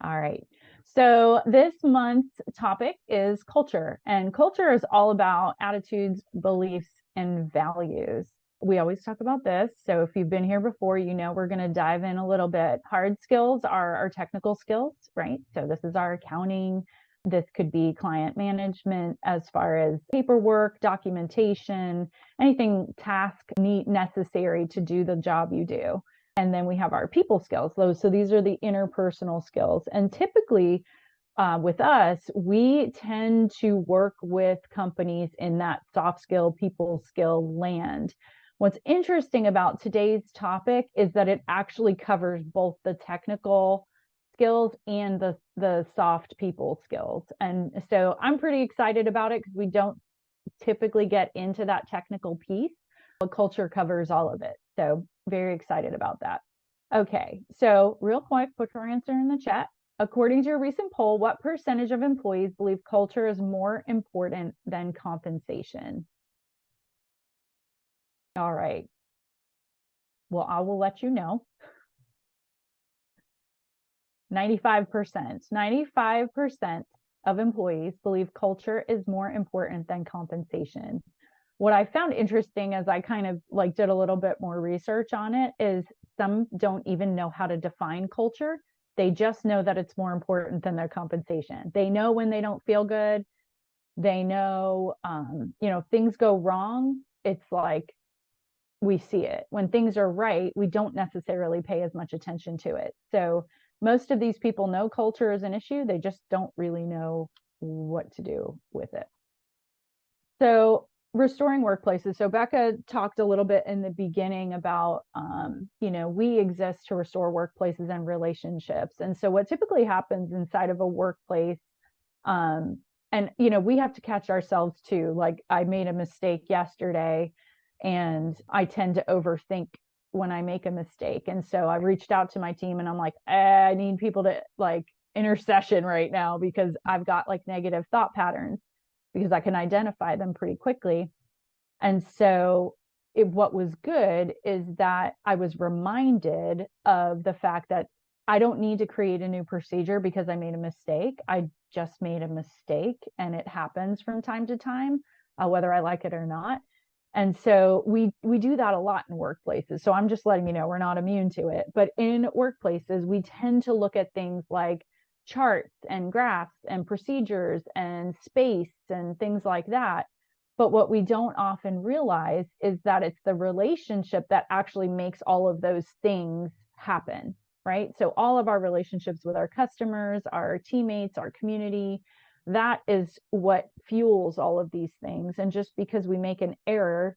All right. So this month's topic is culture, and culture is all about attitudes, beliefs, and values. We always talk about this. So if you've been here before, you know we're going to dive in a little bit. Hard skills are our technical skills, right? So this is our accounting. This could be client management as far as paperwork, documentation, anything task necessary to do the job you do. And then we have our people skills. So these are the interpersonal skills. And typically with us, we tend to work with companies in that soft skill, people skill land. What's interesting about today's topic is that it actually covers both the technical skills and the soft people skills. And so I'm pretty excited about it because we don't typically get into that technical piece, but culture covers all of it. So very excited about that. Okay, so real quick, put your answer in the chat. According to a recent poll, what percentage of employees believe culture is more important than compensation? All right. Well, I will let you know. 95%. 95% of employees believe culture is more important than compensation. What I found interesting as I kind of like did a little bit more research on it is some don't even know how to define culture. They just know that it's more important than their compensation. They know when they don't feel good. They know, things go wrong. It's like we see it. When things are right, we don't necessarily pay as much attention to it. So most of these people know culture is an issue. They just don't really know what to do with it. So restoring workplaces. So Becca talked a little bit in the beginning about, we exist to restore workplaces and relationships. And so what typically happens inside of a workplace, we have to catch ourselves too. Like I made a mistake yesterday and I tend to overthink when I make a mistake. And so I reached out to my team and I'm like, I need people to like intercession right now because I've got like negative thought patterns because I can identify them pretty quickly. And so what was good is that I was reminded of the fact that I don't need to create a new procedure because I made a mistake. I just made a mistake and it happens from time to time, whether I like it or not. And so we do that a lot in workplaces. So I'm just letting you know we're not immune to it. But in workplaces, we tend to look at things like charts and graphs and procedures and space and things like that. But what we don't often realize is that it's the relationship that actually makes all of those things happen, right? So all of our relationships with our customers, our teammates, our community, that is what fuels all of these things. And just because we make an error,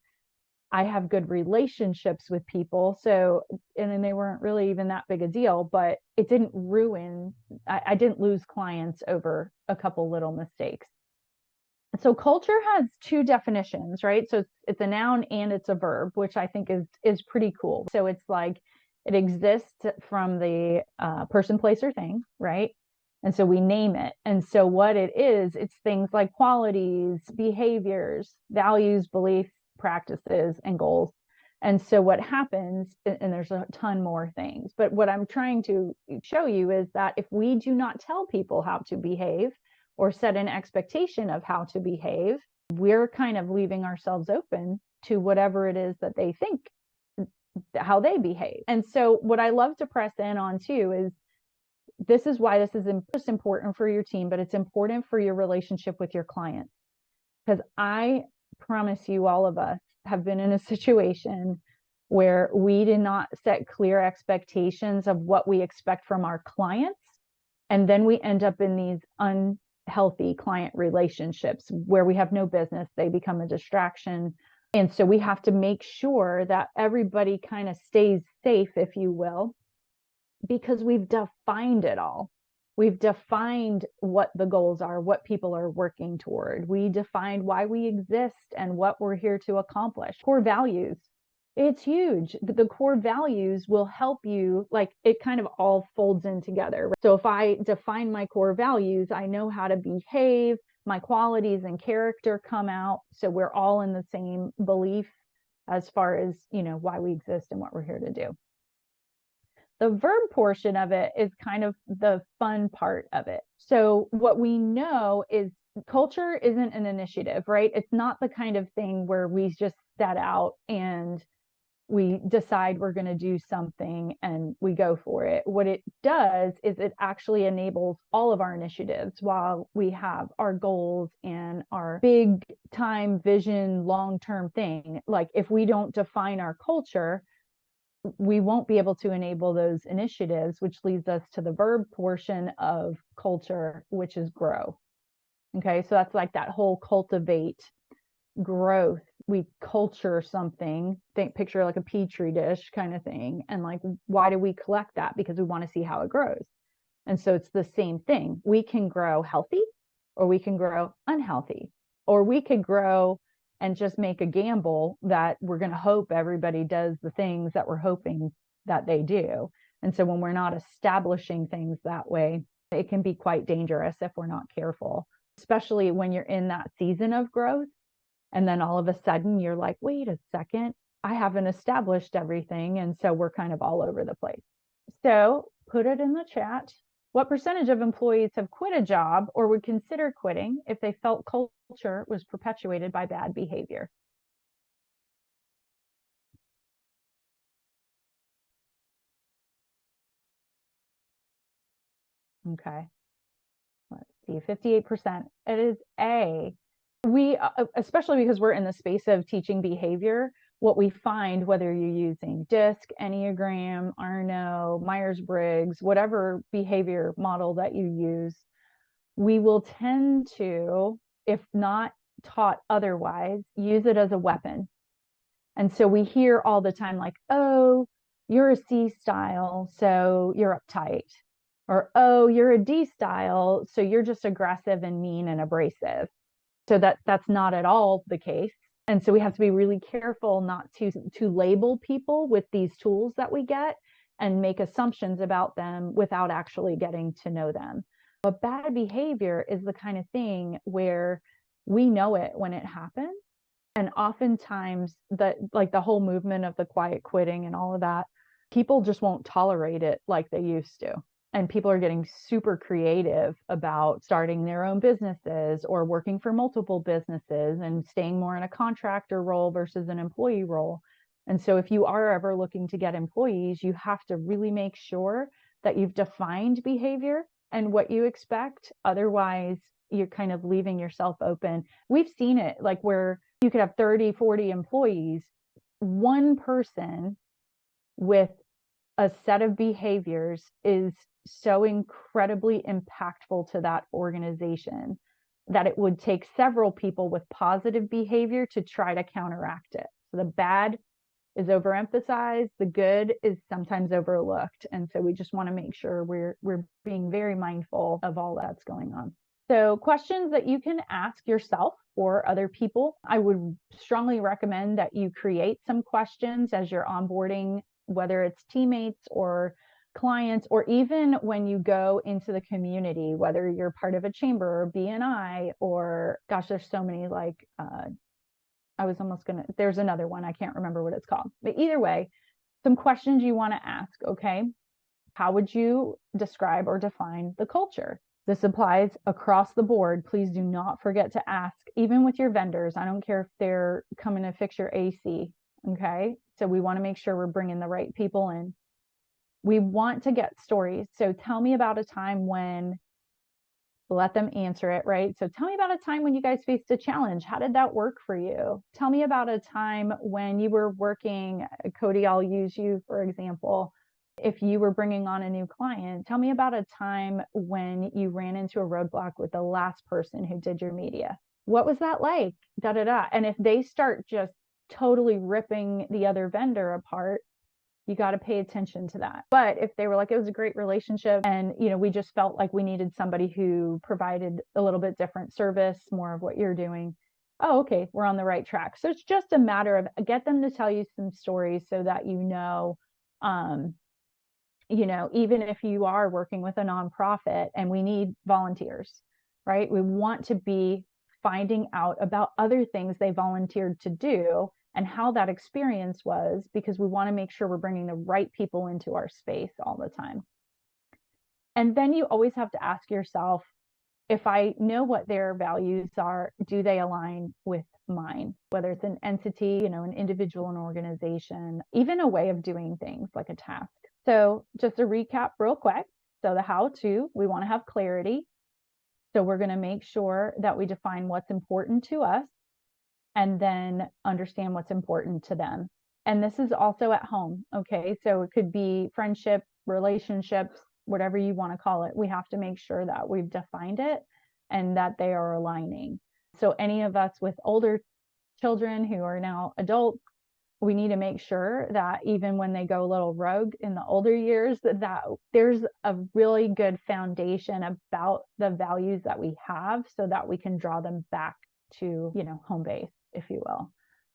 I have good relationships with people. So, and then they weren't really even that big a deal, but it didn't ruin, I didn't lose clients over a couple little mistakes. So culture has two definitions, right? So it's a noun and it's a verb, which I think is pretty cool. So it's like it exists from the person, place, or thing, right? And so we name it. And so what it is, it's things like qualities, behaviors, values, beliefs, practices, and goals. And so what happens, and there's a ton more things, but what I'm trying to show you is that if we do not tell people how to behave or set an expectation of how to behave, we're kind of leaving ourselves open to whatever it is that they think how they behave. And so what I love to press in on too is this is why this is just important for your team, but it's important for your relationship with your clients. Because I promise you, all of us have been in a situation where we did not set clear expectations of what we expect from our clients. And then we end up in these unhealthy client relationships where we have no business, they become a distraction. And so we have to make sure that everybody kind of stays safe, if you will, because we've defined it all. We've defined what the goals are, what people are working toward. We defined why we exist and what we're here to accomplish. Core values. It's huge. The core values will help you, like it kind of all folds in together. So if I define my core values, I know how to behave, my qualities and character come out. So we're all in the same belief as far as, why we exist and what we're here to do. The verb portion of it is kind of the fun part of it. So what we know is culture isn't an initiative, right? It's not the kind of thing where we just set out and we decide we're going to do something and we go for it. What it does is it actually enables all of our initiatives while we have our goals and our big time vision, long-term thing. Like if we don't define our culture, we won't be able to enable those initiatives, which leads us to the verb portion of culture, which is grow. Okay, so that's like that whole cultivate, growth. We culture something, picture like a petri dish kind of thing. And like, why do we collect that? Because we want to see how it grows. And so it's the same thing. We can grow healthy, or we can grow unhealthy, or we could grow and just make a gamble that we're going to hope everybody does the things that we're hoping that they do. And so when we're not establishing things that way, it can be quite dangerous if we're not careful, especially when you're in that season of growth. And then all of a sudden you're like, wait a second, I haven't established everything. And so we're kind of all over the place. So put it in the chat. What percentage of employees have quit a job or would consider quitting if they felt culture was perpetuated by bad behavior? Okay. Let's see, 58%. It is A. We, especially because we're in the space of teaching behavior, what we find, whether you're using DISC, Enneagram, Arno, Myers-Briggs, whatever behavior model that you use, we will tend to, if not taught otherwise, use it as a weapon. And so we hear all the time like, oh, you're a C style, so you're uptight. Or, oh, you're a D style, so you're just aggressive and mean and abrasive. So that's not at all the case. And so we have to be really careful not to label people with these tools that we get and make assumptions about them without actually getting to know them. But bad behavior is the kind of thing where we know it when it happens. And oftentimes the whole movement of the quiet quitting and all of that, people just won't tolerate it like they used to. And people are getting super creative about starting their own businesses or working for multiple businesses and staying more in a contractor role versus an employee role. And so if you are ever looking to get employees, you have to really make sure that you've defined behavior and what you expect. Otherwise, you're kind of leaving yourself open. We've seen it like where you could have 30, 40 employees, one person with a set of behaviors is so incredibly impactful to that organization that it would take several people with positive behavior to try to counteract it. So the bad is overemphasized, the good is sometimes overlooked. And so we just want to make sure we're being very mindful of all that's going on. So questions that you can ask yourself or other people. I would strongly recommend that you create some questions as you're onboarding, whether it's teammates or clients, or even when you go into the community, whether you're part of a chamber or BNI, or gosh, there's so many, like there's another one, I can't remember what it's called. But either way, some questions you want to ask, okay? How would you describe or define the culture? This applies across the board. Please do not forget to ask, even with your vendors. I don't care if they're coming to fix your AC, okay? So we want to make sure we're bringing the right people in. We want to get stories. So tell me about a time when, let them answer it, right? So tell me about a time when you guys faced a challenge. How did that work for you? Tell me about a time when you were working, Cody, I'll use you for example. If you were bringing on a new client, tell me about a time when you ran into a roadblock with the last person who did your media. What was that like? Da, da, da. And if they start just totally ripping the other vendor apart, you got to pay attention to that. But if they were like, it was a great relationship and, you know, we just felt like we needed somebody who provided a little bit different service, more of what you're doing. Oh, okay, we're on the right track. So it's just a matter of get them to tell you some stories so that even if you are working with a nonprofit and we need volunteers, right? We want to be finding out about other things they volunteered to do and how that experience was, because we want to make sure we're bringing the right people into our space all the time. And then you always have to ask yourself, if I know what their values are, do they align with mine? Whether it's an entity, an individual, an organization, even a way of doing things like a task. So just to recap real quick. So the how to, we want to have clarity. So we're going to make sure that we define what's important to us and then understand what's important to them. And this is also at home. Okay. So it could be friendship, relationships, whatever you want to call it. We have to make sure that we've defined it and that they are aligning. So any of us with older children who are now adults, we need to make sure that even when they go a little rogue in the older years, that there's a really good foundation about the values that we have so that we can draw them back to, home base, if you will.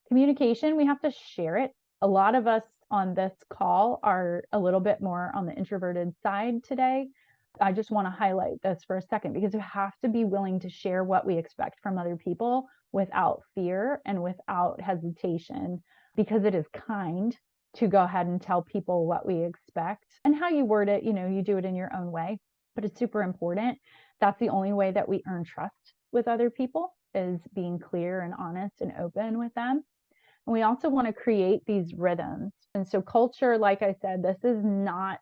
Communication, we have to share it. A lot of us on this call are a little bit more on the introverted side today. I just want to highlight this for a second because we have to be willing to share what we expect from other people without fear and without hesitation, because it is kind to go ahead and tell people what we expect. And how you word it, you do it in your own way, but it's super important. That's the only way that we earn trust with other people, is being clear and honest and open with them. And we also want to create these rhythms. And so culture, like I said, this is not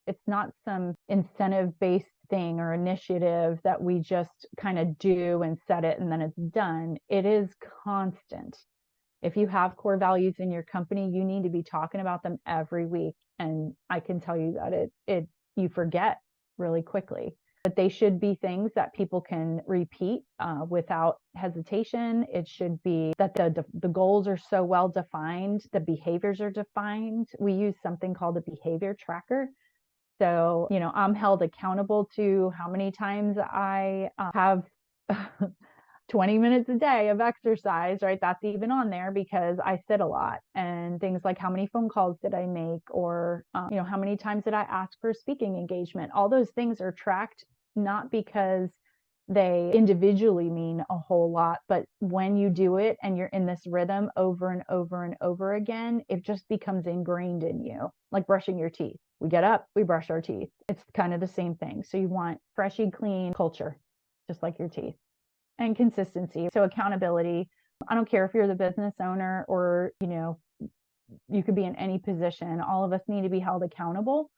it's not some incentive-based thing or initiative that we just kind of do and set it and then it's done. It is constant. If you have core values in your company, you need to be talking about them every week. And I can tell you that you forget really quickly. But they should be things that people can repeat without hesitation. It should be that the goals are so well defined, the behaviors are defined. We use something called a behavior tracker. So, I'm held accountable to how many times I have 20 minutes a day of exercise, right? That's even on there because I sit a lot. And things like how many phone calls did I make, or, how many times did I ask for a speaking engagement? All those things are tracked, not because they individually mean a whole lot, but when you do it and you're in this rhythm over and over and over again, it just becomes ingrained in you, like brushing your teeth. We get up, we brush our teeth. It's kind of the same thing. So you want freshy, clean culture, just like your teeth. And consistency. So accountability. I don't care if you're the business owner or, you could be in any position. All of us need to be held accountable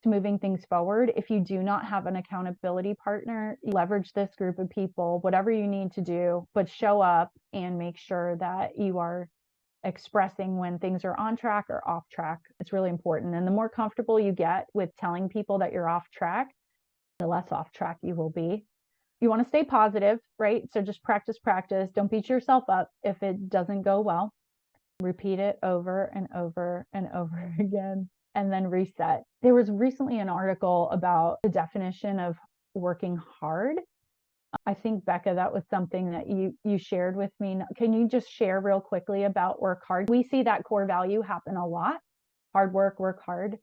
to moving things forward. If you do not have an accountability partner, leverage this group of people, whatever you need to do, but show up and make sure that you are expressing when things are on track or off track. It's really important. And the more comfortable you get with telling people that you're off track, the less off track you will be. You want to stay positive, right? So just practice. Don't beat yourself up if it doesn't go well. Repeat it over and over and over again, and then reset. There was recently an article about the definition of working hard. I think, Becca, that was something that you shared with me. Can you just share real quickly about work hard? We see that core value happen a lot. Hard work hard.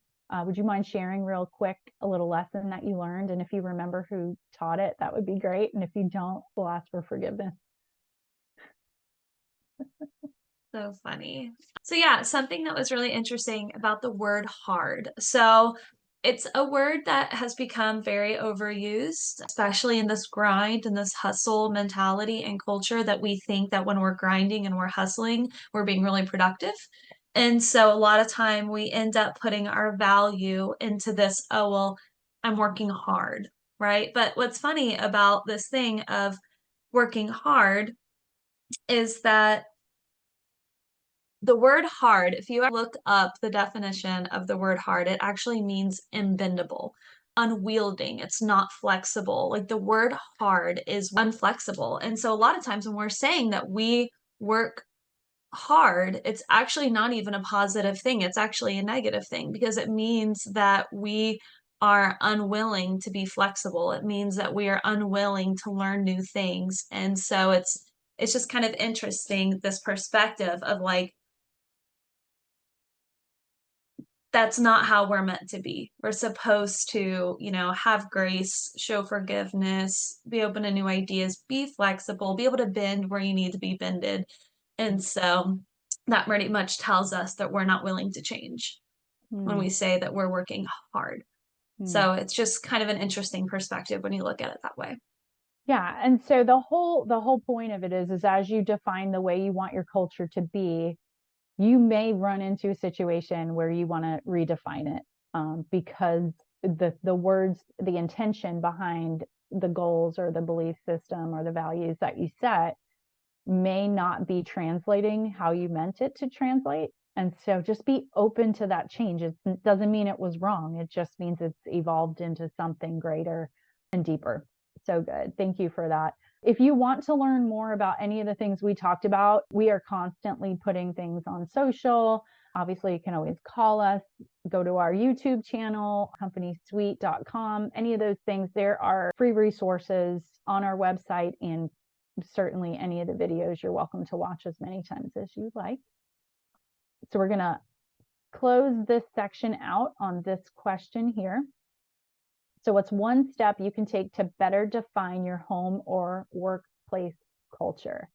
Would you mind sharing real quick a little lesson that you learned? And if you remember who taught it, that would be great. And if you don't, we'll ask for forgiveness. So funny. So yeah, something that was really interesting about the word hard. So it's a word that has become very overused, especially in this grind and this hustle mentality and culture, that we think that when we're grinding and we're hustling, we're being really productive. And so a lot of time we end up putting our value into this, oh, well, I'm working hard, right? But what's funny about this thing of working hard is that the word hard, if you look up the definition of the word hard, it actually means unbendable, unwielding. It's not flexible. Like the word hard is unflexible. And so a lot of times when we're saying that we work hard, it's actually not even a positive thing. It's actually a negative thing because it means that we are unwilling to be flexible. It means that we are unwilling to learn new things. And so it's just kind of interesting, this perspective of like, that's not how we're meant to be. We're supposed to, have grace, show forgiveness, be open to new ideas, be flexible, be able to bend where you need to be bended. And so that pretty much tells us that we're not willing to change when Hmm. we say that we're working hard. Hmm. So it's just kind of an interesting perspective when you look at it that way. Yeah. And so the whole point of it is as you define the way you want your culture to be, you may run into a situation where you want to redefine it, because the words, the intention behind the goals or the belief system or the values that you set may not be translating how you meant it to translate. And so just be open to that change. It doesn't mean it was wrong. It just means it's evolved into something greater and deeper. So good. Thank you for that. If you want to learn more about any of the things we talked about, we are constantly putting things on social. Obviously, you can always call us, go to our YouTube channel, accompanysuite.com. Any of those things, there are free resources on our website, and certainly any of the videos you're welcome to watch as many times as you like. So we're going to close this section out on this question here. So what's one step you can take to better define your home or workplace culture?